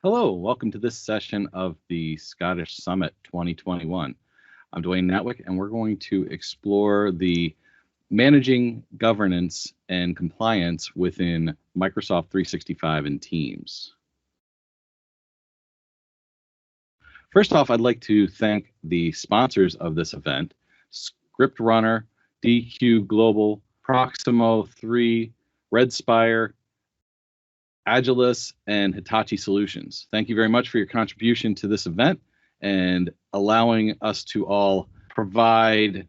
Hello, welcome to this session of the Scottish Summit 2021. I'm Dwayne Natwick, and we're going to explore the managing governance and compliance within Microsoft 365 and Teams. First off, I'd like to thank the sponsors of this event, ScriptRunner, DQ Global, Proximo 3, Redspire, Agilus, and Hitachi Solutions. Thank you very much for your contribution to this event and allowing us to all provide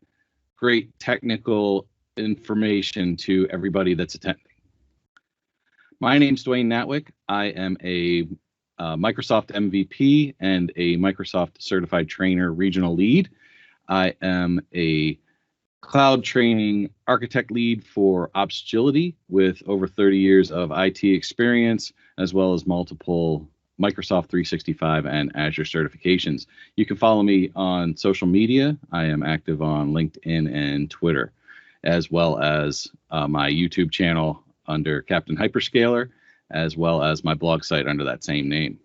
great technical information to everybody that's attending. My name's Dwayne Natwick. I am a Microsoft MVP and a Microsoft Certified Trainer Regional Lead. I am a cloud training architect lead for Opsagility with over 30 years of IT experience, as well as multiple Microsoft 365 and Azure certifications. You can follow me on social media. I am active on LinkedIn and Twitter, as well as my YouTube channel under Captain Hyperscaler, as well as my blog site under that same name.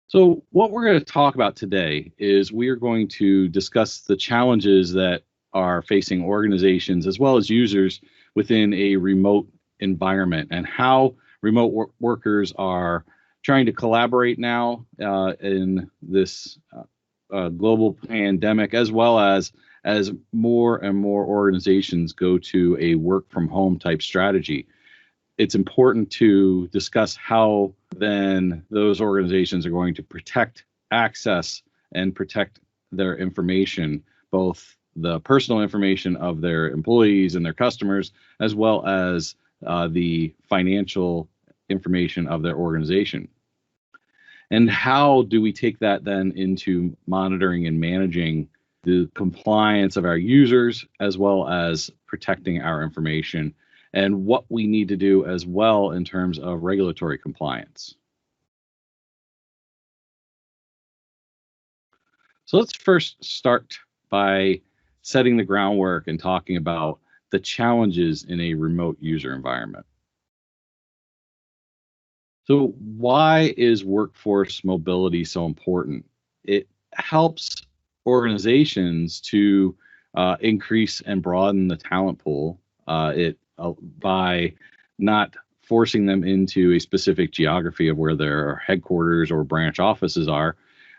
So what we're going to talk about today is we are going to discuss the challenges that are facing organizations as well as users within a remote environment and how remote workers are trying to collaborate now in this global pandemic, as well as more and more organizations go to a work from home type strategy. It's important to discuss how then those organizations are going to protect access and protect their information, both the personal information of their employees and their customers, as well as the financial information of their organization. And how do we take that then into monitoring and managing the compliance of our users, as well as protecting our information, and what we need to do as well in terms of regulatory compliance. So let's first start by setting the groundwork and talking about the challenges in a remote user environment. So why is workforce mobility so important? It helps organizations to increase and broaden the talent pool. By not forcing them into a specific geography of where their headquarters or branch offices are.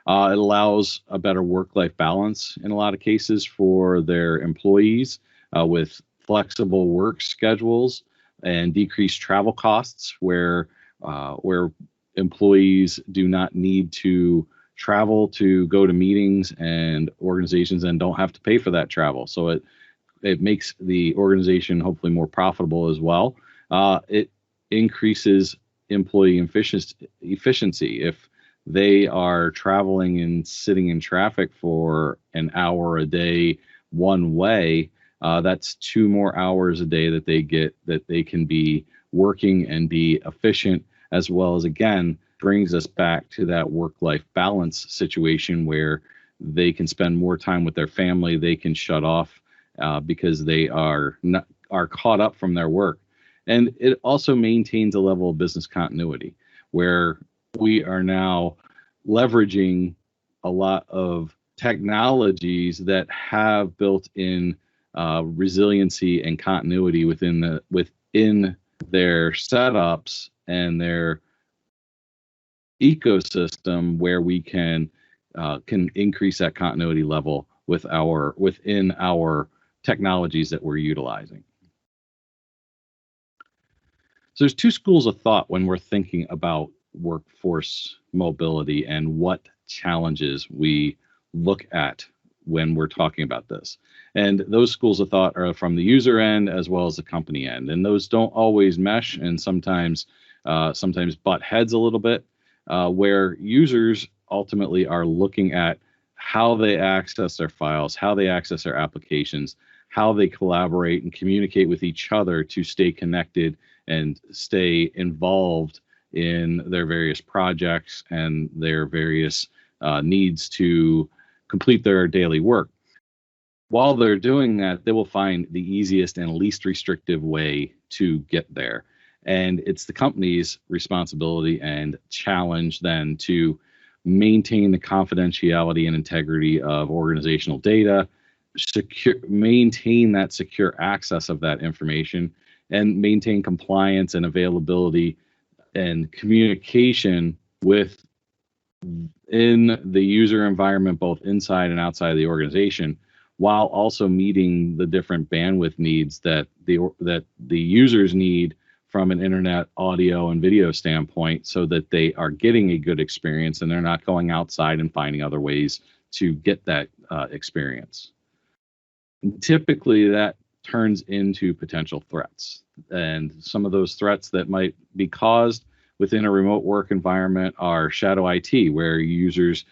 It allows a better work-life balance in a lot of cases for their employees with flexible work schedules and decreased travel costs where employees do not need to travel to go to meetings and organizations and don't have to pay for that travel. So it makes the organization hopefully more profitable as well. It increases employee efficiency. If they are traveling and sitting in traffic for an hour a day one way, that's 2 more hours a day that they get that they can be working and be efficient, as well as, again, brings us back to that work-life balance situation where they can spend more time with their family, they can shut off because they are caught up from their work. And it also maintains a level of business continuity where we are now leveraging a lot of technologies that have built-in resiliency and continuity within their setups and their ecosystem, where we can increase that continuity level within our technologies that we're utilizing. So there's 2 schools of thought when we're thinking about workforce mobility and what challenges we look at when we're talking about this. And those schools of thought are from the user end as well as the company end. And those don't always mesh and sometimes butt heads a little bit, where users ultimately are looking at how they access their files, how they access their applications, how they collaborate and communicate with each other to stay connected and stay involved in their various projects and their various needs to complete their daily work. While they're doing that, they will find the easiest and least restrictive way to get there. And it's the company's responsibility and challenge then to maintain the confidentiality and integrity of organizational data, maintain that secure access of that information, and maintain compliance and availability and communication with in the user environment, both inside and outside of the organization, while also meeting the different bandwidth needs that the users need from an internet audio and video standpoint, so that they are getting a good experience and they're not going outside and finding other ways to get that experience. And typically that turns into potential threats, and some of those threats that might be caused within a remote work environment are shadow IT, where users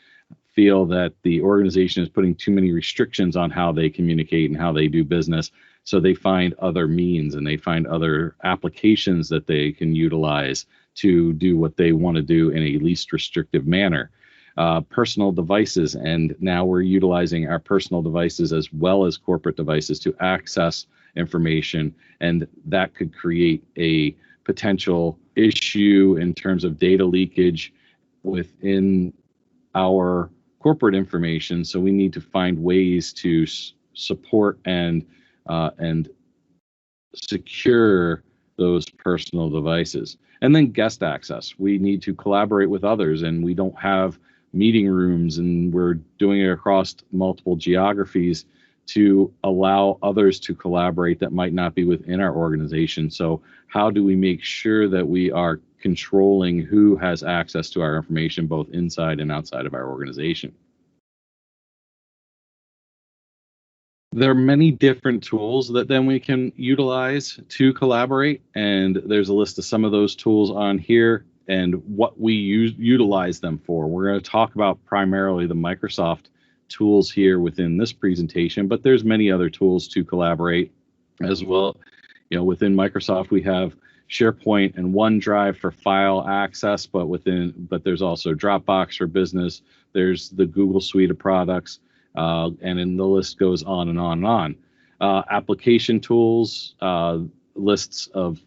feel that the organization is putting too many restrictions on how they communicate and how they do business. So they find other means and they find other applications that they can utilize to do what they want to do in a least restrictive manner. Personal devices, and now we're utilizing our personal devices as well as corporate devices to access information, and that could create a potential issue in terms of data leakage within our corporate information. So we need to find ways to support and secure those personal devices. And then guest access. We need to collaborate with others, and we don't have meeting rooms, and we're doing it across multiple geographies to allow others to collaborate that might not be within our organization. So how do we make sure that we are controlling who has access to our information, both inside and outside of our organization? There are many different tools that then we can utilize to collaborate, and there's a list of some of those tools on here and what we utilize them for. We're going to talk about primarily the Microsoft tools here within this presentation, but there's many other tools to collaborate as well. Within Microsoft, we have SharePoint and OneDrive for file access, but there's also Dropbox for business. There's the Google suite of products, and then the list goes on and on and on. Application tools, lists of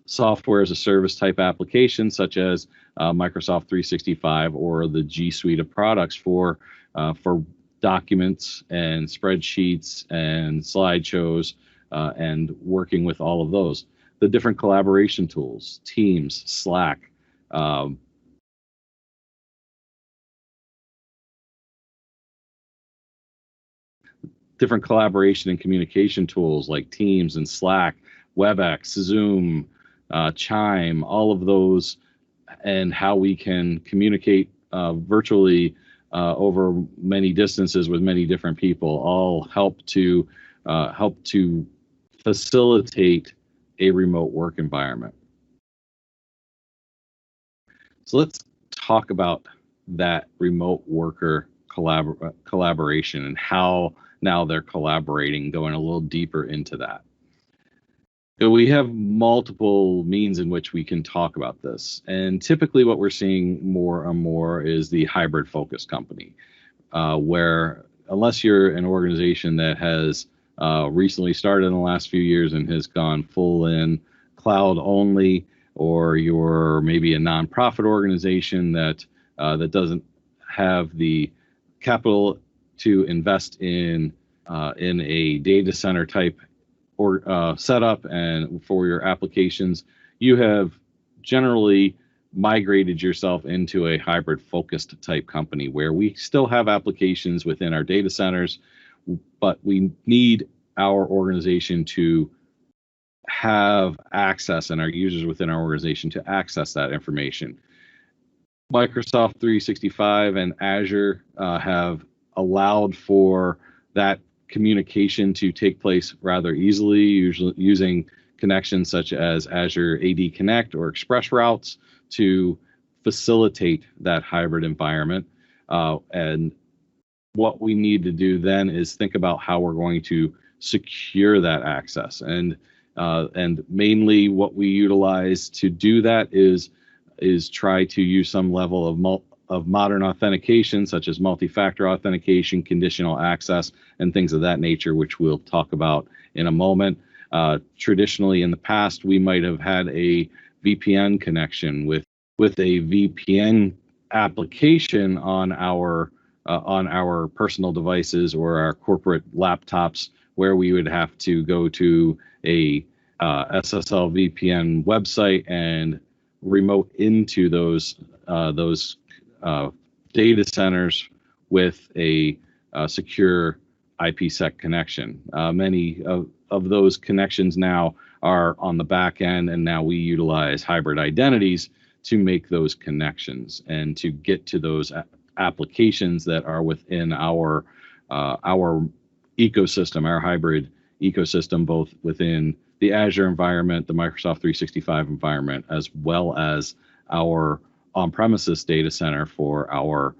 software as a service type applications, such as Microsoft 365 or the G Suite of products for documents and spreadsheets and slideshows, and working with all of those. The different collaboration tools, Teams, Slack, different collaboration and communication tools like Teams and Slack, WebEx, Zoom, Chime, all of those, and how we can communicate virtually over many distances with many different people, all help to facilitate a remote work environment. So let's talk about that remote worker collaboration and how now they're collaborating, going a little deeper into that. So we have multiple means in which we can talk about this. And typically what we're seeing more and more is the hybrid focused company, where unless you're an organization that has recently started in the last few years and has gone full in cloud only, or you're maybe a nonprofit organization that doesn't have the capital to invest in a data center type or setup and for your applications, you have generally migrated yourself into a hybrid focused type company where we still have applications within our data centers, but we need our organization to have access, and our users within our organization to access that information. Microsoft 365 and Azure have allowed for that communication to take place rather easily, usually using connections such as Azure AD Connect or Express routes to facilitate that hybrid environment. And what we need to do then is think about how we're going to secure that access. And mainly what we utilize to do that is try to use some level of modern authentication, such as multi-factor authentication, conditional access, and things of that nature, which we'll talk about in a moment. Traditionally, in the past, we might have had a VPN connection with a VPN application on our personal devices or our corporate laptops, where we would have to go to a SSL VPN website and remote into those data centers with a secure IPsec connection. Many of those connections now are on the back end, and now we utilize hybrid identities to make those connections and to get to those applications that are within our ecosystem, our hybrid ecosystem, both within the Azure environment, the Microsoft 365 environment, as well as our on-premises data center for our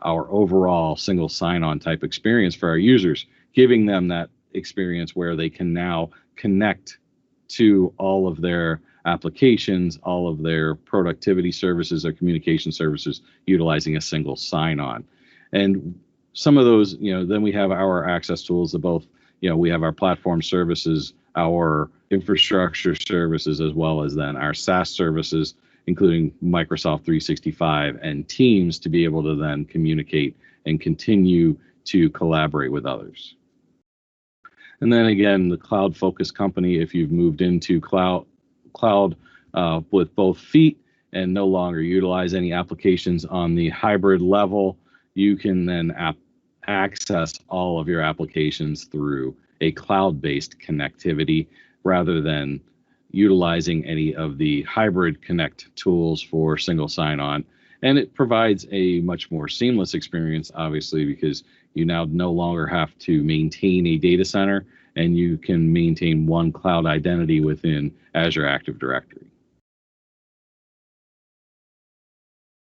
overall single sign-on type experience for our users, giving them that experience where they can now connect to all of their applications, all of their productivity services, their communication services, utilizing a single sign-on. And some of those, then we have our access tools that both, we have our platform services, our infrastructure services, as well as then our SaaS services, including Microsoft 365 and Teams, to be able to then communicate and continue to collaborate with others. And then again, the cloud-focused company, if you've moved into cloud with both feet and no longer utilize any applications on the hybrid level, you can then access all of your applications through a cloud-based connectivity rather than utilizing any of the hybrid connect tools for single sign-on. And it provides a much more seamless experience, obviously, because you now no longer have to maintain a data center, and you can maintain one cloud identity within Azure Active Directory.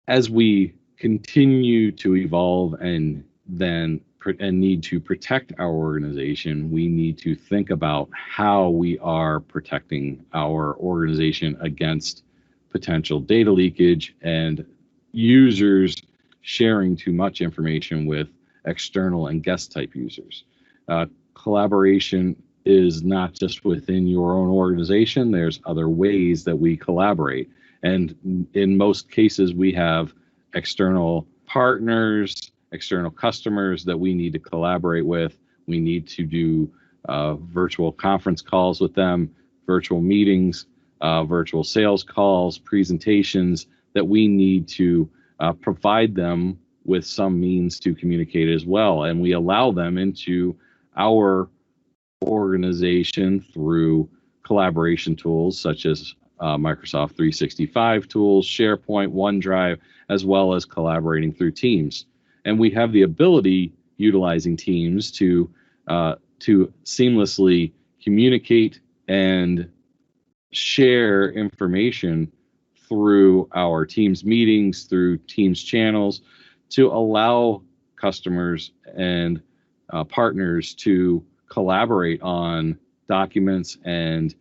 As we continue to evolve and need to protect our organization, we need to think about how we are protecting our organization against potential data leakage and users sharing too much information with external and guest type users. Collaboration is not just within your own organization. There's other ways that we collaborate. And in most cases, we have external partners, external customers that we need to collaborate with. We need to do virtual conference calls with them, virtual meetings, virtual sales calls, presentations that we need to provide them with some means to communicate as well. And we allow them into our organization through collaboration tools such as Microsoft 365 tools, SharePoint, OneDrive, as well as collaborating through Teams. And we have the ability, utilizing Teams, to seamlessly communicate and share information through our Teams meetings, through Teams channels, to allow customers and partners to collaborate on documents and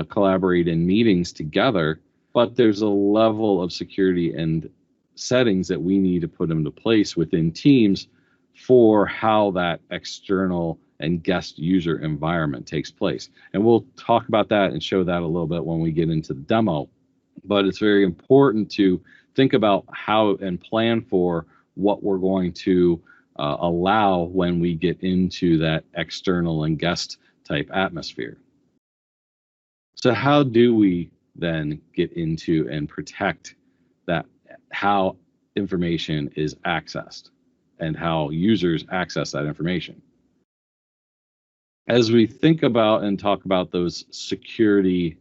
collaborate in meetings together. But there's a level of security and settings that we need to put into place within Teams for how that external and guest user environment takes place. And we'll talk about that and show that a little bit when we get into the demo. But it's very important to think about how and plan for what we're going to allow when we get into that external and guest type atmosphere. So how do we then get into and protect that, how information is accessed and how users access that information? As we think about and talk about those security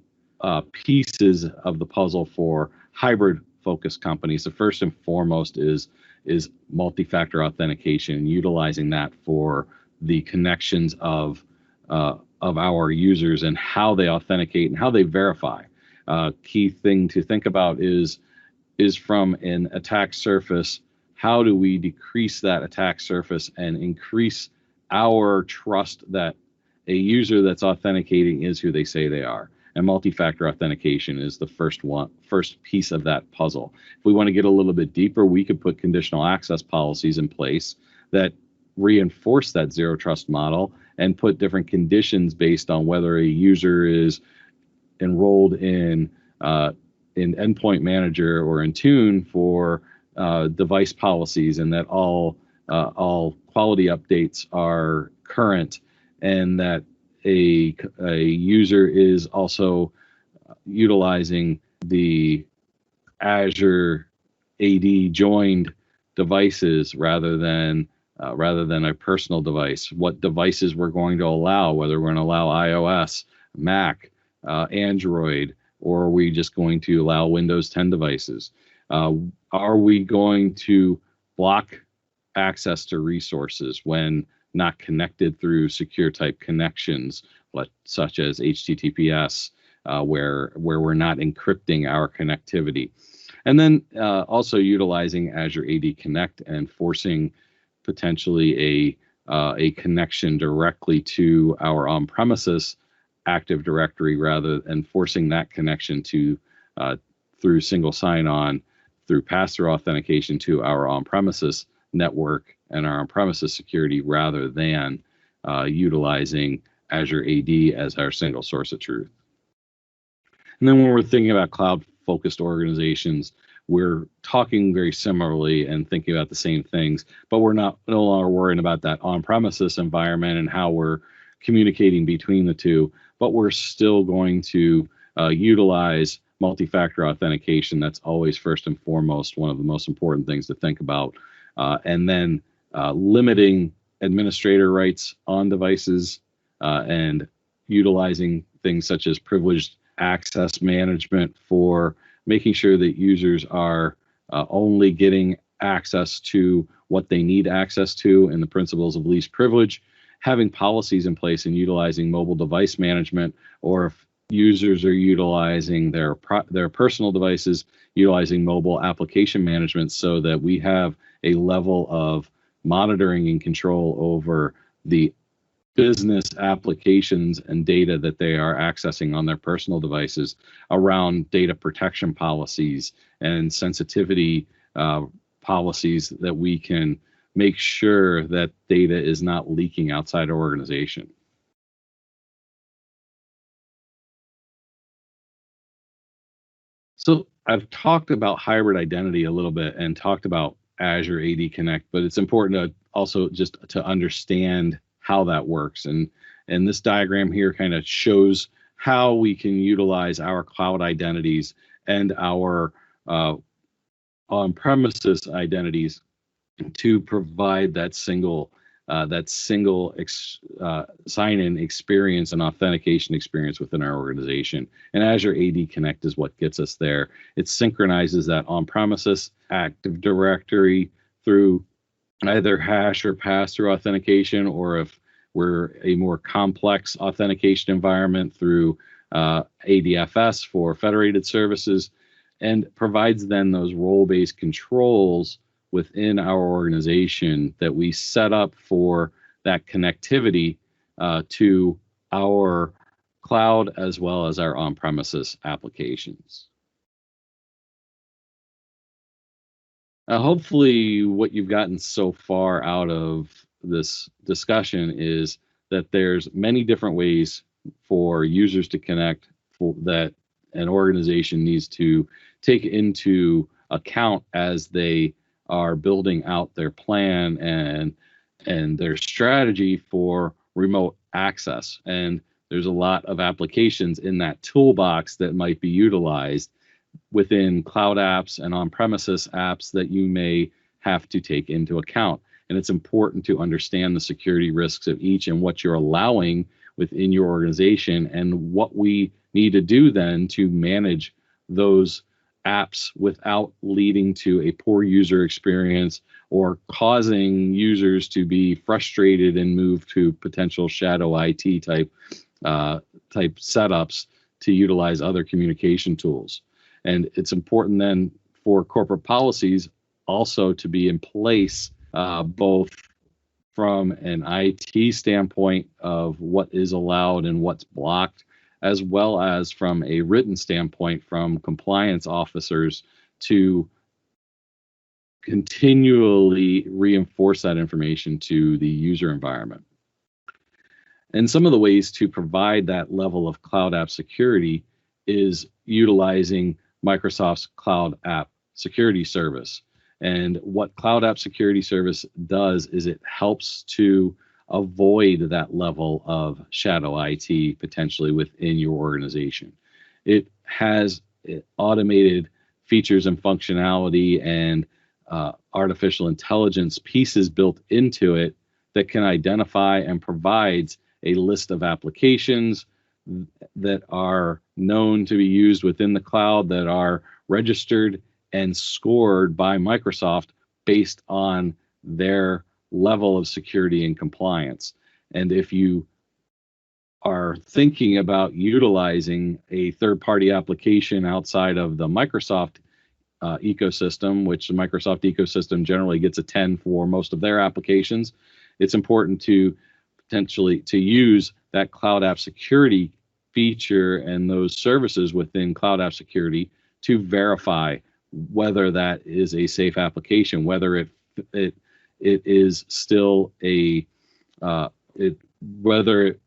pieces of the puzzle for hybrid focused companies, the first and foremost is multi-factor authentication, utilizing that for the connections of our users and how they authenticate and how they verify. Key thing to think about is from an attack surface, how do we decrease that attack surface and increase our trust that a user that's authenticating is who they say they are? And multi-factor authentication is the first piece of that puzzle. If we want to get a little bit deeper, we could put conditional access policies in place that reinforce that zero trust model and put different conditions based on whether a user is enrolled in Endpoint Manager or in Tune for device policies, and that all quality updates are current, and that a user is also utilizing the Azure AD joined devices rather than a personal device. What devices we're going to allow, whether we're going to allow iOS, Mac, Android, or are we just going to allow Windows 10 devices? Are we going to block access to resources when not connected through secure type connections, such as HTTPS, where we're not encrypting our connectivity? And then also utilizing Azure AD Connect and forcing potentially a connection directly to our on-premises Active Directory, rather than forcing that connection to through single sign-on, through pass-through authentication to our on-premises network and our on-premises security, rather than utilizing Azure AD as our single source of truth. And then when we're thinking about cloud-focused organizations, we're talking very similarly and thinking about the same things, but we're no longer worrying about that on-premises environment and how we're communicating between the two, but we're still going to utilize multi-factor authentication. That's always first and foremost one of the most important things to think about. And then limiting administrator rights on devices and utilizing things such as privileged access management for making sure that users are only getting access to what they need access to, and the principles of least privilege, having policies in place and utilizing mobile device management, or if users are utilizing their personal devices, utilizing mobile application management, so that we have a level of monitoring and control over the business applications and data that they are accessing on their personal devices, around data protection policies and sensitivity policies, that we can make sure that data is not leaking outside our organization. So I've talked about hybrid identity a little bit and talked about Azure AD Connect, but it's important to also just to understand how that works. And this diagram here kind of shows how we can utilize our cloud identities and our on-premises identities to provide that single sign-in experience and authentication experience within our organization. And Azure AD Connect is what gets us there. It synchronizes that on-premises Active Directory through either hash or pass-through authentication, or if we're a more complex authentication environment, through ADFS for federated services, and provides then those role-based controls within our organization that we set up for that connectivity to our cloud as well as our on-premises applications. Hopefully what you've gotten so far out of this discussion is that there's many different ways for users to connect, that an organization needs to take into account as they are building out their plan and their strategy for remote access. And there's a lot of applications in that toolbox that might be utilized within cloud apps and on-premises apps that you may have to take into account. And it's important to understand the security risks of each and what you're allowing within your organization, and what we need to do then to manage those apps without leading to a poor user experience or causing users to be frustrated and move to potential shadow IT type setups to utilize other communication tools. And it's important then for corporate policies also to be in place, both from an IT standpoint of what is allowed and what's blocked, as well as from a written standpoint from compliance officers to continually reinforce that information to the user environment. And some of the ways to provide that level of cloud app security is utilizing Microsoft's Cloud App Security Service. And what Cloud App Security Service does is it helps to avoid that level of shadow IT potentially within your organization. It has automated features and functionality and artificial intelligence pieces built into it that can identify and provides a list of applications that are known to be used within the cloud that are registered and scored by Microsoft based on their level of security and compliance. And if you are thinking about utilizing a third-party application outside of the Microsoft ecosystem, which the Microsoft ecosystem generally gets a 10 for most of their applications, it's important to potentially to use that Cloud App Security feature and those services within Cloud App Security to verify whether that is a safe application, whether it is still a whether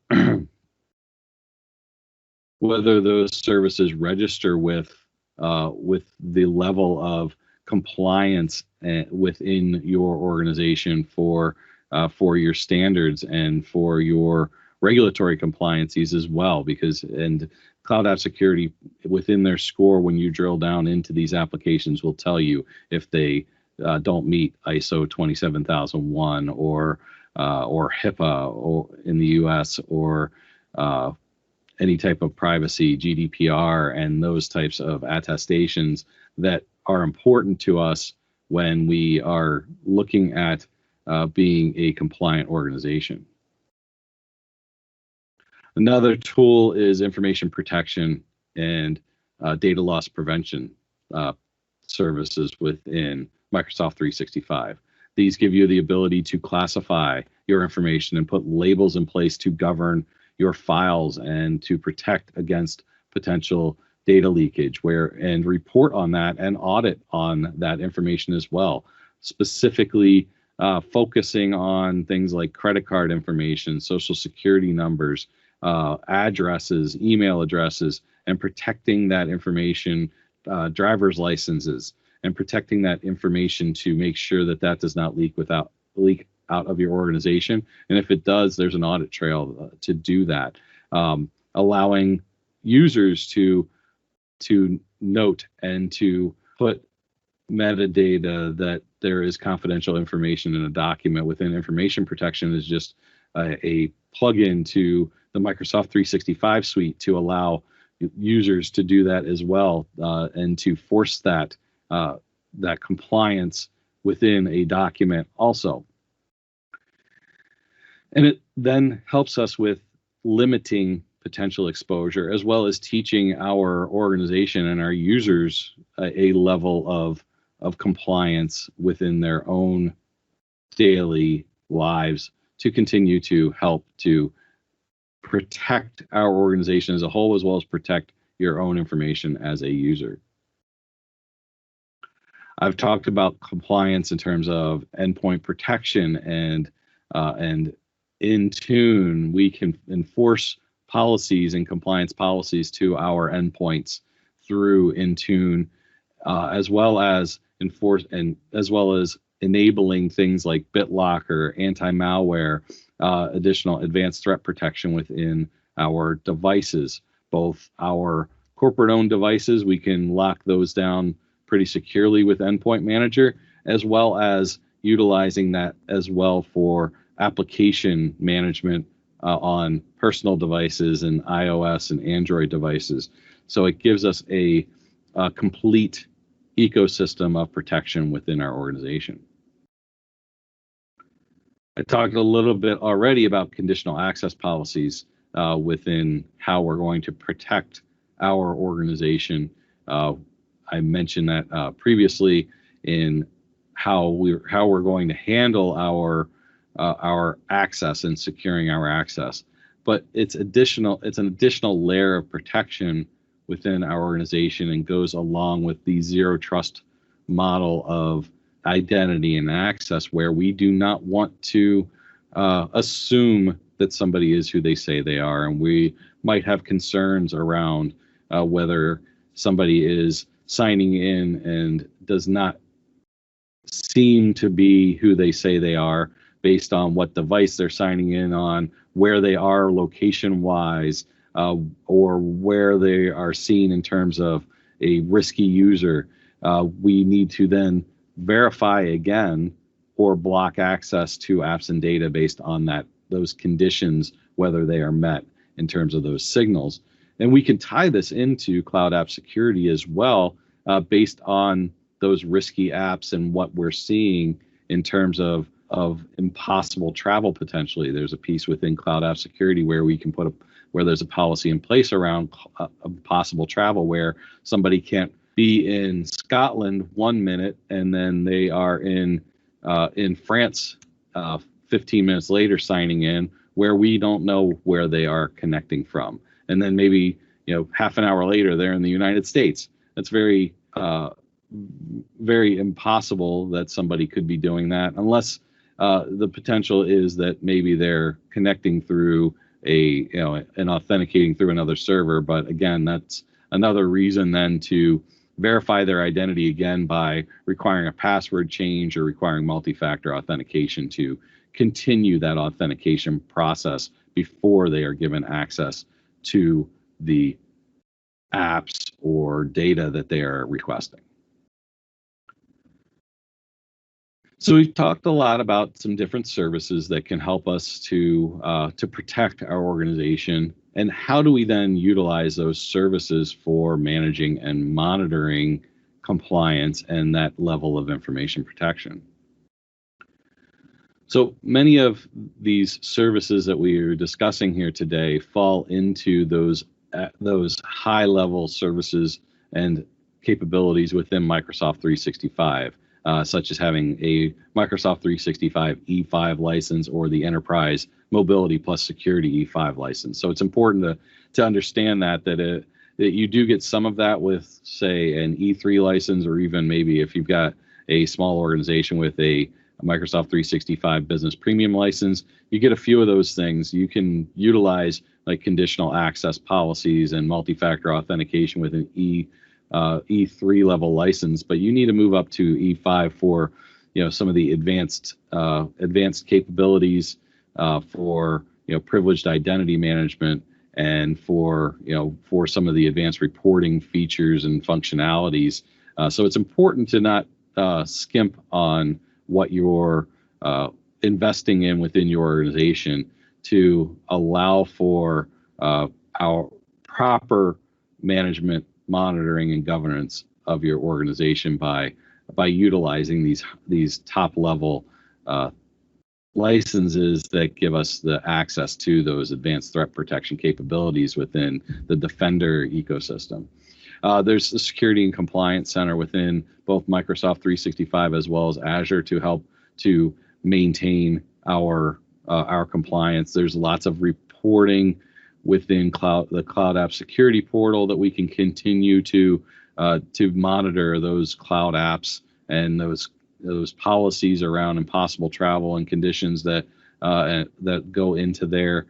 whether those services register with the level of compliance within your organization for your standards and for your regulatory compliances as well. Because and Cloud App Security within their score, when you drill down into these applications, will tell you if they don't meet ISO 27001 or HIPAA or in the U.S. or any type of privacy, GDPR, and those types of attestations that are important to us when we are looking at being a compliant organization. Another tool is information protection and data loss prevention services within Microsoft 365. These give you the ability to classify your information and put labels in place to govern your files and to protect against potential data leakage and report on that and audit on that information as well, specifically focusing on things like credit card information, social security numbers, addresses, email addresses, and protecting that information, driver's licenses, and protecting that information to make sure that that does not leak out of your organization. And if it does, there's an audit trail to do that, allowing users to note and to put metadata that there is confidential information in a document within information protection is just a plug-in to the Microsoft 365 suite to allow users to do that as well, and to force that compliance within a document also. And it then helps us with limiting potential exposure, as well as teaching our organization and our users a level of compliance within their own daily lives to continue to help to protect our organization as a whole, as well as protect your own information as a user. I've talked about compliance in terms of endpoint protection, and in Tune, we can enforce policies and compliance policies to our endpoints through Intune, as well as enabling things like BitLocker, anti-malware, additional advanced threat protection within our devices. Both our corporate-owned devices, we can lock those down pretty securely with Endpoint Manager, as well as utilizing that as well for application management on personal devices and iOS and Android devices. So it gives us a complete ecosystem of protection within our organization. I talked a little bit already about conditional access policies within how we're going to protect our organization. I mentioned that previously in how we're going to handle our access and securing our access, but it's an additional layer of protection within our organization and goes along with the zero trust model of identity and access, where we do not want to assume that somebody is who they say they are, and we might have concerns around whether somebody is signing in and does not seem to be who they say they are based on what device they're signing in on, where they are location-wise, or where they are seen in terms of a risky user. We need to then verify again or block access to apps and data based on those conditions, whether they are met in terms of those signals. And we can tie this into cloud app security as well, based on those risky apps and what we're seeing in terms of impossible travel potentially. There's a piece within cloud app security where we can where there's a policy in place around possible travel, where somebody can't be in Scotland 1 minute and then they are in France 15 minutes later signing in, where we don't know where they are connecting from. And then maybe half an hour later they're in the United States. That's very impossible that somebody could be doing that, unless the potential is that maybe they're connecting through and authenticating through another server. But again, that's another reason then to verify their identity again by requiring a password change or requiring multi-factor authentication to continue that authentication process before they are given access to the apps or data that they are requesting. So we've talked a lot about some different services that can help us to protect our organization, and how do we then utilize those services for managing and monitoring compliance and that level of information protection. So many of these services that we are discussing here today fall into those high-level services and capabilities within Microsoft 365. Such as having a Microsoft 365 E5 license or the Enterprise Mobility Plus Security E5 license. So it's important to understand that you do get some of that with, say, an E3 license, or even maybe if you've got a small organization with a Microsoft 365 Business Premium license, you get a few of those things. You can utilize like conditional access policies and multi-factor authentication with an E3 level license, but you need to move up to E5 for some of the advanced capabilities, for privileged identity management, and for some of the advanced reporting features and functionalities. So it's important to not skimp on what you're investing in within your organization to allow for our proper management, monitoring, and governance of your organization by utilizing these top level licenses that give us the access to those advanced threat protection capabilities within the Defender ecosystem. There's the Security and Compliance Center within both Microsoft 365 as well as Azure to help to maintain our compliance. There's lots of reporting within the Cloud App Security Portal that we can continue to monitor those cloud apps and those policies around impossible travel and conditions that go into there.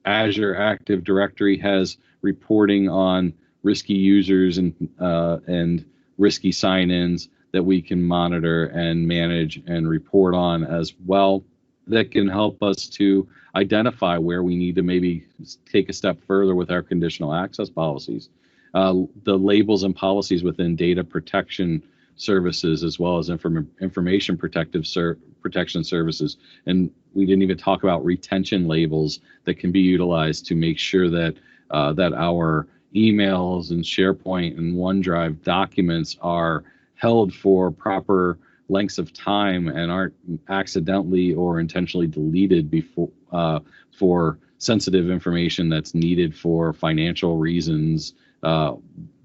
Azure Active Directory has reporting on risky users and risky sign-ins that we can monitor and manage and report on as well, that can help us to identify where we need to maybe take a step further with our conditional access policies. The labels and policies within data protection services, as well as information protection services. And we didn't even talk about retention labels that can be utilized to make sure that our emails and SharePoint and OneDrive documents are held for proper lengths of time and aren't accidentally or intentionally deleted before for sensitive information that's needed for financial reasons,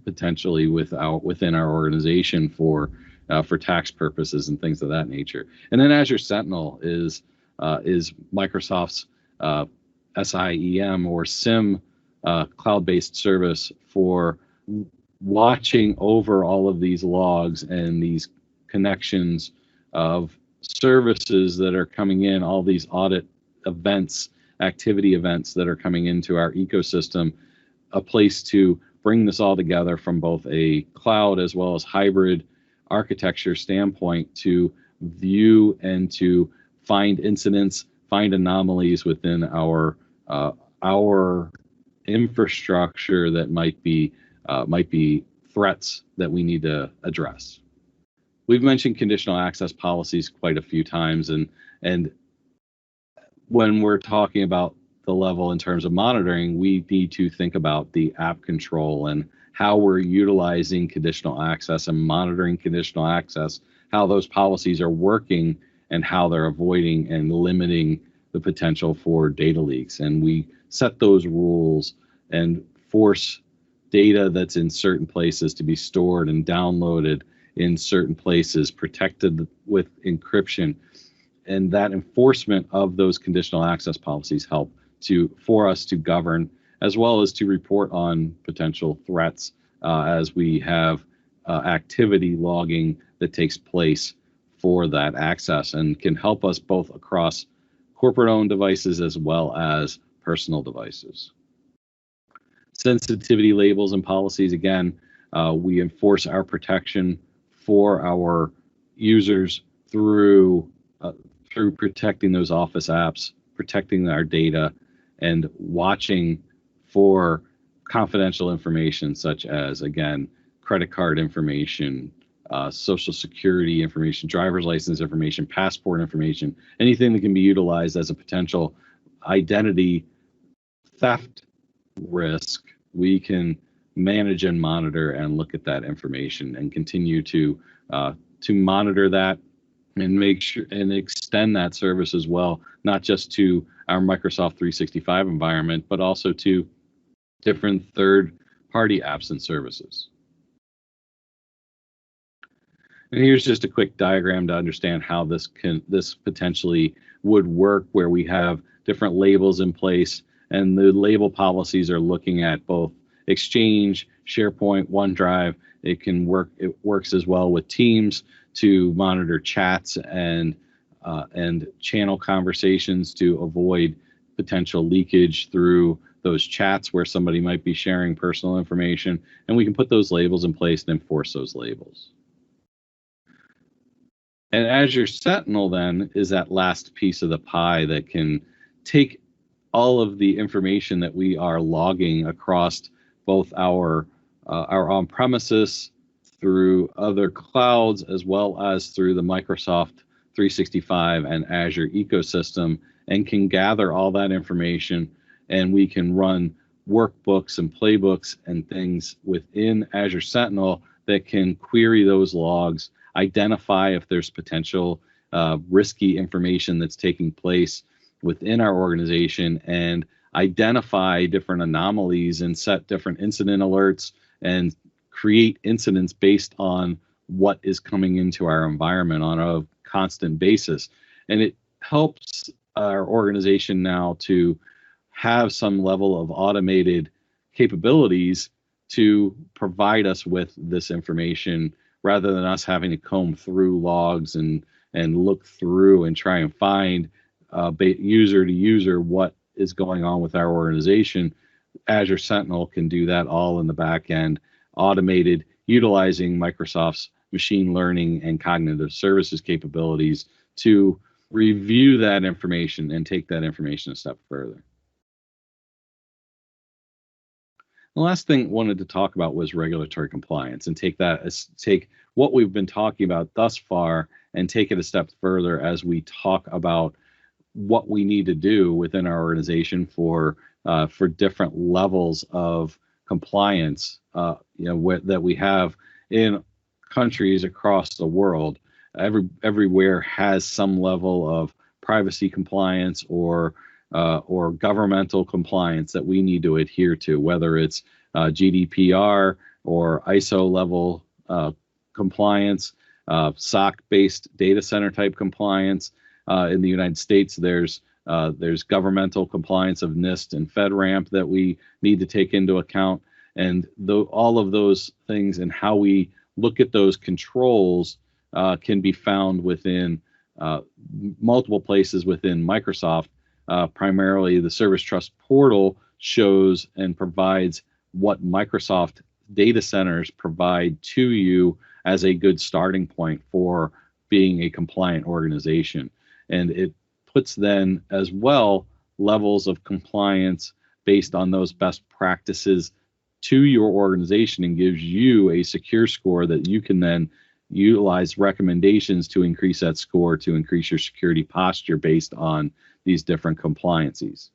potentially within our organization for tax purposes and things of that nature. And then Azure Sentinel is Microsoft's SIEM or SIM cloud-based service for watching over all of these logs and these connections of services that are coming in, all these audit events activity events that are coming into our ecosystem, a place to bring this all together from both a cloud as well as hybrid architecture standpoint to view and to find incidents, find anomalies within our infrastructure that might be threats that we need to address. We've mentioned conditional access policies quite a few times, and when we're talking about the level in terms of monitoring, we need to think about the app control and how we're utilizing conditional access and monitoring conditional access, how those policies are working and how they're avoiding and limiting the potential for data leaks. And we set those rules and force data that's in certain places to be stored and downloaded in certain places, protected with encryption. And that enforcement of those conditional access policies help for us to govern as well as to report on potential threats as we have activity logging that takes place for that access, and can help us both across corporate-owned devices as well as personal devices. Sensitivity labels and policies, again, we enforce our protection for our users through protecting those Office apps, protecting our data, and watching for confidential information such as, again, credit card information, social security information, driver's license information, passport information, anything that can be utilized as a potential identity theft risk. We can manage and monitor and look at that information and continue to monitor that and make sure and extend that service as well, not just to our Microsoft 365 environment, but also to different third-party apps and services. And here's just a quick diagram to understand how this potentially would work, where we have different labels in place, and the label policies are looking at both Exchange, SharePoint, OneDrive. It works as well with Teams to monitor chats and channel conversations to avoid potential leakage through those chats where somebody might be sharing personal information, and we can put those labels in place and enforce those labels. And Azure Sentinel then is that last piece of the pie that can take all of the information that we are logging across both our on-premises, through other clouds, as well as through the Microsoft 365 and Azure ecosystem, and can gather all that information, and we can run workbooks and playbooks and things within Azure Sentinel that can query those logs, identify if there's potential risky information that's taking place within our organization, and identify different anomalies and set different incident alerts and create incidents based on what is coming into our environment on a constant basis. And it helps our organization now to have some level of automated capabilities to provide us with this information, rather than us having to comb through logs and look through and try and find user to user what is going on with our organization. Azure Sentinel can do that all in the back end, automated, utilizing Microsoft's machine learning and cognitive services capabilities to review that information and take that information a step further. The last thing I wanted to talk about was regulatory compliance, and take what we've been talking about thus far and take it a step further as we talk about what we need to do within our organization for different levels of compliance, that we have in countries across the world. Everywhere has some level of privacy compliance or governmental compliance that we need to adhere to, whether it's GDPR or ISO level compliance, SOC-based data center type compliance. In the United States, there's governmental compliance of NIST and FedRAMP that we need to take into account, and all of those things and how we look at those controls can be found within multiple places within Microsoft, primarily the Service Trust portal shows and provides what Microsoft data centers provide to you as a good starting point for being a compliant organization. And it puts then as well levels of compliance based on those best practices to your organization and gives you a secure score that you can then utilize recommendations to increase that score to increase your security posture based on these different compliances.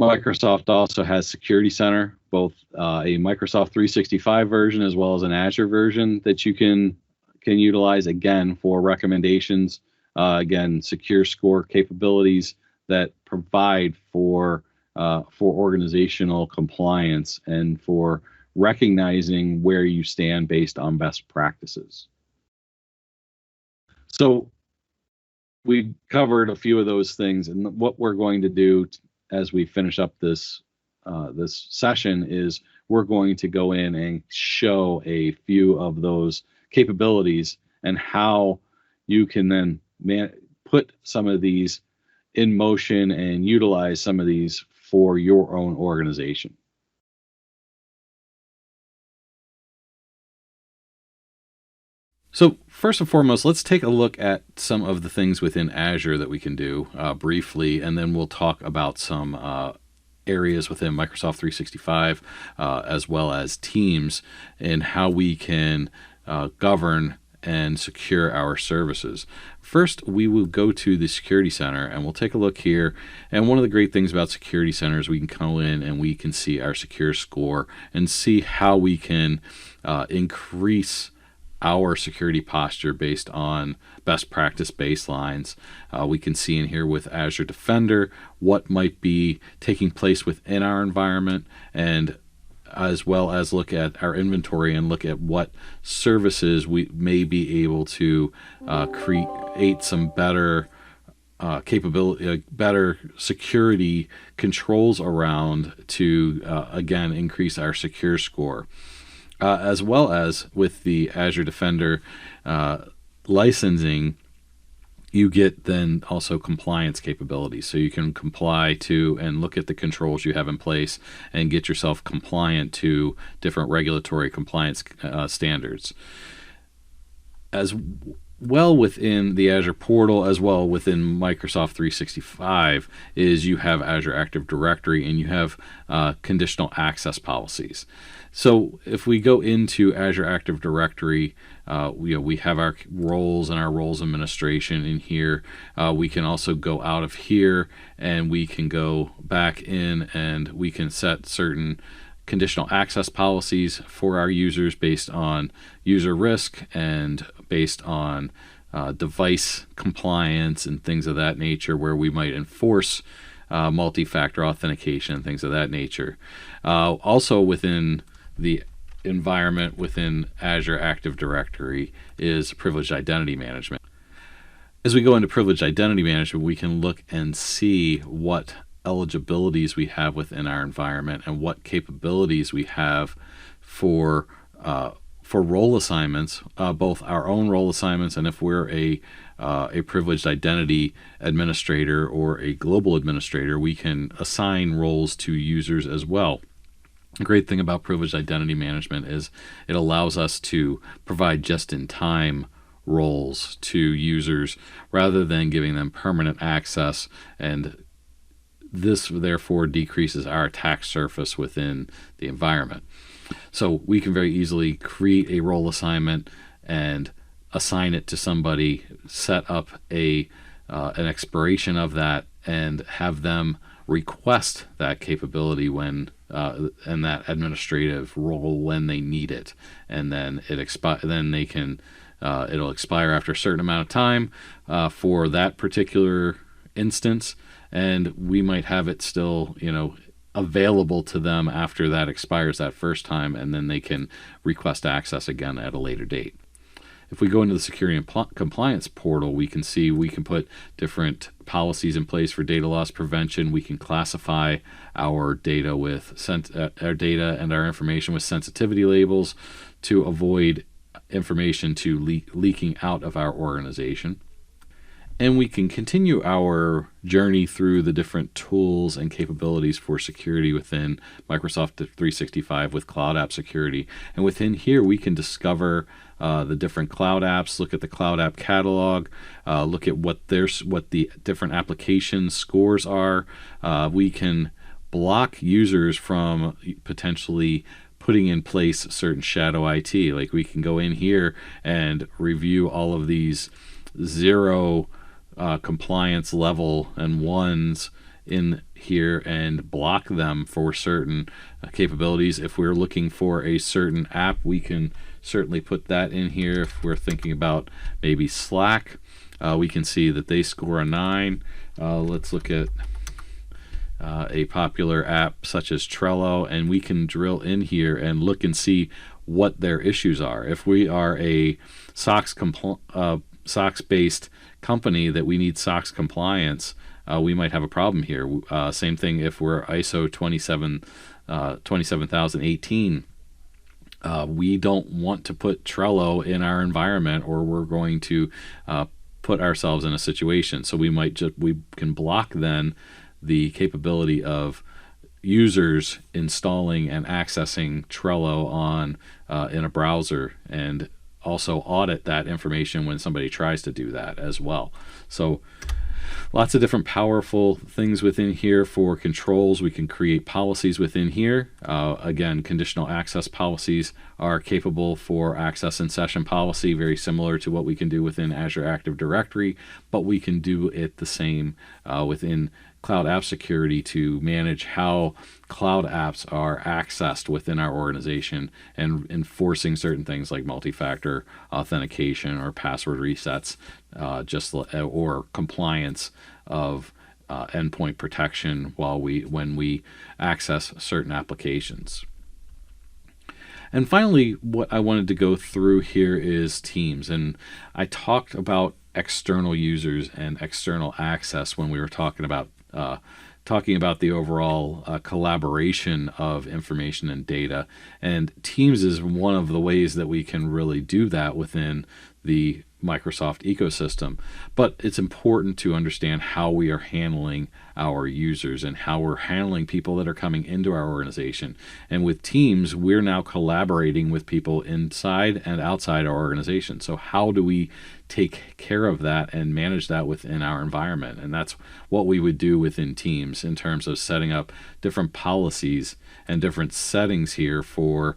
Microsoft also has Security Center, both a Microsoft 365 version as well as an Azure version that you can utilize, again, for recommendations. Again, secure score capabilities that provide for organizational compliance and for recognizing where you stand based on best practices. So we covered a few of those things, and what we're going to do as we finish up this session is we're going to go in and show a few of those capabilities and how you can then put some of these in motion and utilize some of these for your own organization. So first and foremost, let's take a look at some of the things within Azure that we can do briefly, and then we'll talk about some areas within Microsoft 365 as well as Teams and how we can govern and secure our services. First, we will go to the Security Center and we'll take a look here. And one of the great things about Security Center is we can go in and we can see our secure score and see how we can increase our security posture based on best practice baselines. We can see in here with Azure Defender what might be taking place within our environment, and as well as look at our inventory and look at what services we may be able to create some better capability, better security controls around to, again, increase our secure score. As well as with the Azure Defender licensing, you get then also compliance capabilities. So you can comply to and look at the controls you have in place and get yourself compliant to different regulatory compliance standards. As well within the Azure portal, as well within Microsoft 365, is you have Azure Active Directory and you have conditional access policies. So if we go into Azure Active Directory, we have our roles and our roles administration in here. We can also go out of here and we can go back in and we can set certain conditional access policies for our users based on user risk and based on device compliance and things of that nature, where we might enforce multi-factor authentication and things of that nature. Also within the environment within Azure Active Directory is privileged identity management. As we go into privileged identity management, we can look and see what eligibilities we have within our environment and what capabilities we have for role assignments, both our own role assignments, and if we're a privileged identity administrator or a global administrator, we can assign roles to users as well. The great thing about privileged identity management is it allows us to provide just-in-time roles to users rather than giving them permanent access, and this therefore decreases our attack surface within the environment. So we can very easily create a role assignment and assign it to somebody, set up an expiration of that, and have them request that capability when and that administrative role when they need it, and then they can it'll expire after a certain amount of time for that particular instance, and we might have it still available to them after that expires that first time, and then they can request access again at a later date. If we go into the security and compliance portal, we can see we can put different policies in place for data loss prevention. We can classify our data our data and our information with sensitivity labels to avoid information to leaking out of our organization. And we can continue our journey through the different tools and capabilities for security within Microsoft 365 with Cloud App Security. And within here, we can discover the different cloud apps, look at the cloud app catalog, look at what the different application scores are. We can block users from potentially putting in place certain shadow IT. Like we can go in here and review all of these zero compliance level and ones in here and block them for certain capabilities. If we're looking for a certain app, we can certainly put that in here. If we're thinking about maybe Slack, we can see that they score a 9. Let's look at a popular app such as Trello, and we can drill in here and look and see what their issues are. If we are a SOX-based company that we need SOX compliance, we might have a problem here. Same thing if we're ISO 27018. We don't want to put Trello in our environment, or we're going to put ourselves in a situation. So we can block then the capability of users installing and accessing Trello on in a browser, and also audit that information when somebody tries to do that as well. So lots of different powerful things within here for controls. We can create policies within here. Again, conditional access policies are capable for access and session policy, very similar to what we can do within Azure Active Directory, but we can do it the same within Cloud App Security to manage how cloud apps are accessed within our organization and enforcing certain things like multi-factor authentication or password resets, or compliance of endpoint protection when we access certain applications. And finally, what I wanted to go through here is Teams. And I talked about external users and external access when we were talking about the overall collaboration of information and data. And Teams is one of the ways that we can really do that within the Microsoft ecosystem. But it's important to understand how we are handling our users and how we're handling people that are coming into our organization. And with Teams, we're now collaborating with people inside and outside our organization. So how do we take care of that and manage that within our environment? And that's what we would do within Teams in terms of setting up different policies and different settings here for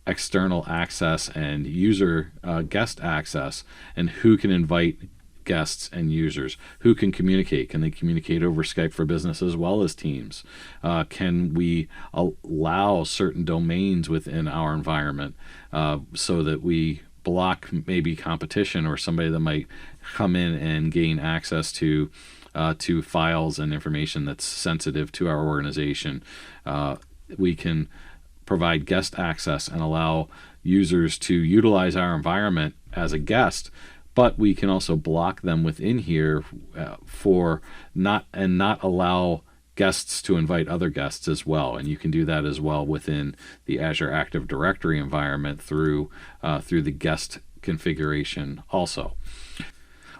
external access and user guest access, and who can invite guests and users, who can communicate. Can they communicate over Skype for Business as well as Teams? Can we allow certain domains within our environment so that we block maybe competition or somebody that might come in and gain access to files and information that's sensitive to our organization? We can provide guest access and allow users to utilize our environment as a guest, but we can also block them within here for not allow guests to invite other guests as well. And you can do that as well within the Azure Active Directory environment through the guest configuration also.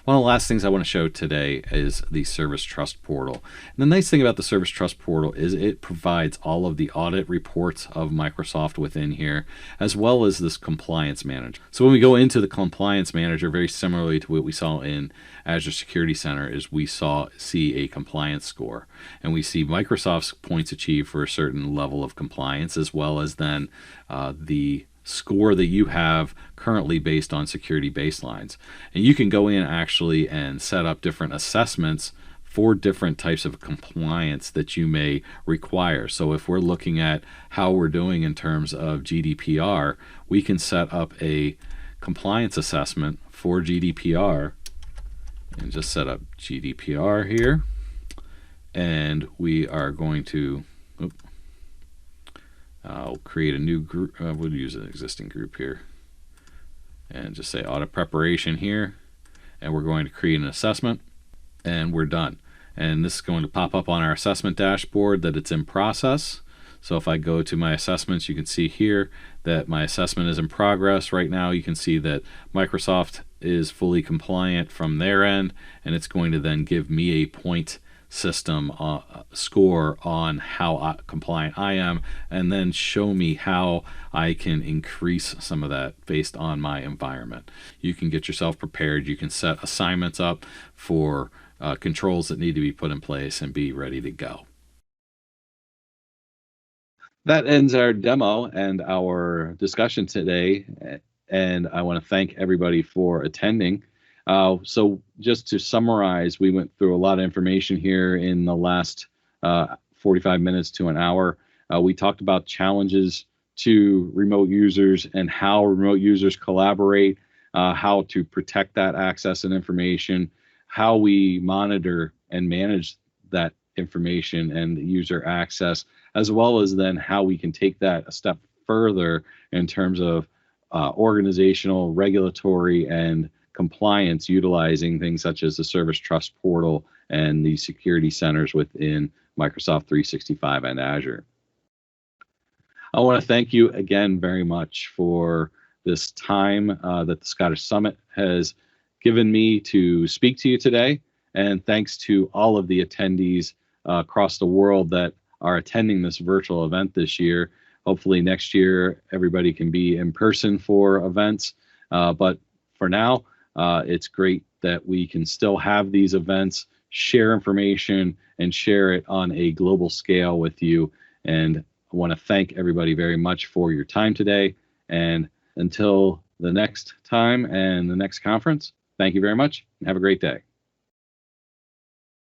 One of the last things I want to show today is the Service Trust Portal. And the nice thing about the Service Trust Portal is it provides all of the audit reports of Microsoft within here, as well as this Compliance Manager. So when we go into the Compliance Manager, very similarly to what we saw in Azure Security Center, is we see a compliance score. And we see Microsoft's points achieved for a certain level of compliance, as well as then the score that you have currently based on security baselines. And you can go in actually and set up different assessments for different types of compliance that you may require. So if we're looking at how we're doing in terms of GDPR, we can set up a compliance assessment for GDPR and just set up GDPR here. And we are going to I'll create a new group. We'll use an existing group here and just say audit preparation here, and we're going to create an assessment, and we're done. And this is going to pop up on our assessment dashboard that it's in process. So if I go to my assessments, you can see here that my assessment is in progress right now. You can see that Microsoft is fully compliant from their end, and it's going to then give me a point system score on how compliant I am, and then show me how I can increase some of that based on my environment. You can get yourself prepared. You can set assignments up for controls that need to be put in place and be ready to go. That ends our demo and our discussion today, and I want to thank everybody for attending. So just to summarize, we went through a lot of information here in the last 45 minutes to an hour. We talked about challenges to remote users and how remote users collaborate, how to protect that access and information, how we monitor and manage that information and user access, as well as then how we can take that a step further in terms of organizational, regulatory, and compliance, utilizing things such as the Service Trust Portal and the security centers within Microsoft 365 and Azure. I want to thank you again very much for this time that the Scottish Summit has given me to speak to you today. And thanks to all of the attendees across the world that are attending this virtual event this year. Hopefully next year, everybody can be in person for events. But for now, it's great that we can still have these events, share information, and share it on a global scale with you. And I want to thank everybody very much for your time today. And until the next time and the next conference, thank you very much and have a great day.